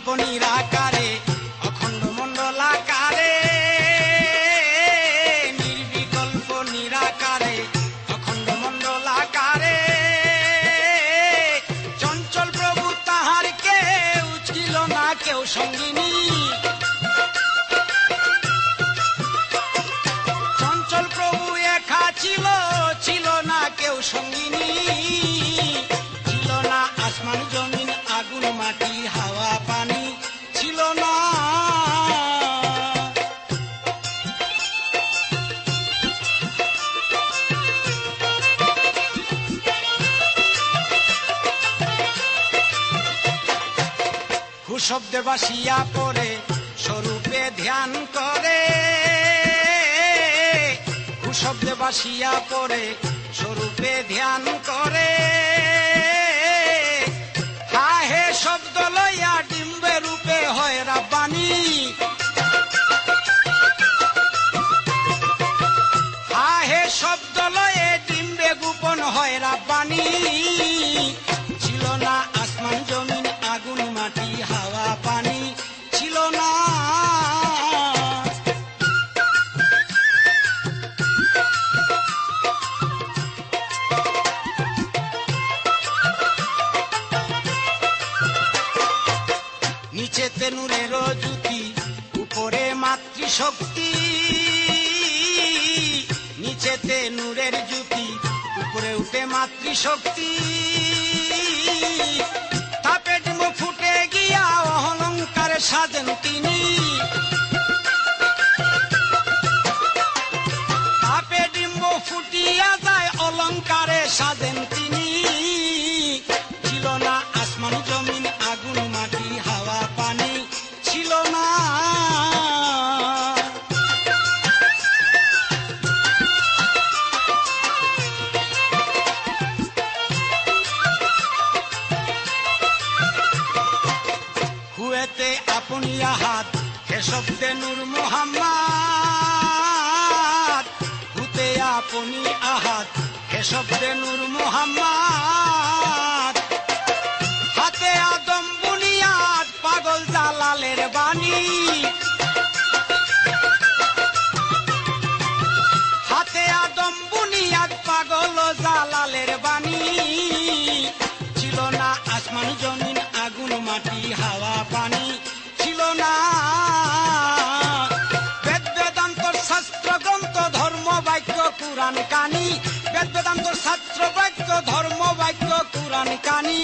নির্বিকল্প নিরাকারে অখণ্ড মণ্ডলাকারে, নির্বিকল্প নিরাকারে অখণ্ড মণ্ডলাকারে। চঞ্চল প্রভু তাহার কেউ ছিল না কেউ সঙ্গিনী, চঞ্চল প্রভু একা ছিল, ছিল না কেউ সঙ্গিনী। ছিল না আসমান জমিন আগুন মাটি হাওয়া পানি, ছিল না। হু শব্দে বাসিয়া পড়ে স্বরূপে ধ্যান করে, হু শব্দে বাসিয়া পড়ে স্বরূপে ধ্যান করে। হা হে শব্দ লইয়া ডিম্বে রূপে হয় রাব্বানী, হা হে শব্দ লয়ে ডিম্বে গোপন হয় রাব্বানী। ছিল না আসমান জমিন আগুন মাটি হাওয়া পানি, ছিল না। নিচেতে নূরের জ্যোতি উপরে মাতৃশক্তি, নিচেতে নূরের জ্যোতি উপরে উঠে মাতৃশক্তি। তাপে ডিম্ব ফুটে গিয়া অহংকারে সাজেন তিনি, তাপে ডিম্ব ফুটিয়া যায় অলঙ্কারে সাজেন তিনি। ছিল না আসমান জমিন আগুন মাটি হাওয়া পানি, ছিল না। হুয়েতে আপনি আহাত হে শব্দে নূর মুহাম্মদ, হুতে আপনি আহাত হে শব্দে নূর মুহাম্মদ। হাতে আদম বুনিয়াদ পাগল জালালের বাণী, হাতে আদম বুনিয়াদ পাগল জালালের বাণী। ছিল না আসমান জমিন আগুন মাটি হাওয়া পানি, ছিল না। বেদ বেদান্তর শাস্ত্র গ্রন্থ ধর্ম বাক্য কুরআন কানি, বেদ বেদান্তর শাস্ত্র বাক্য ধর্ম বাক্য কুরআন কানি।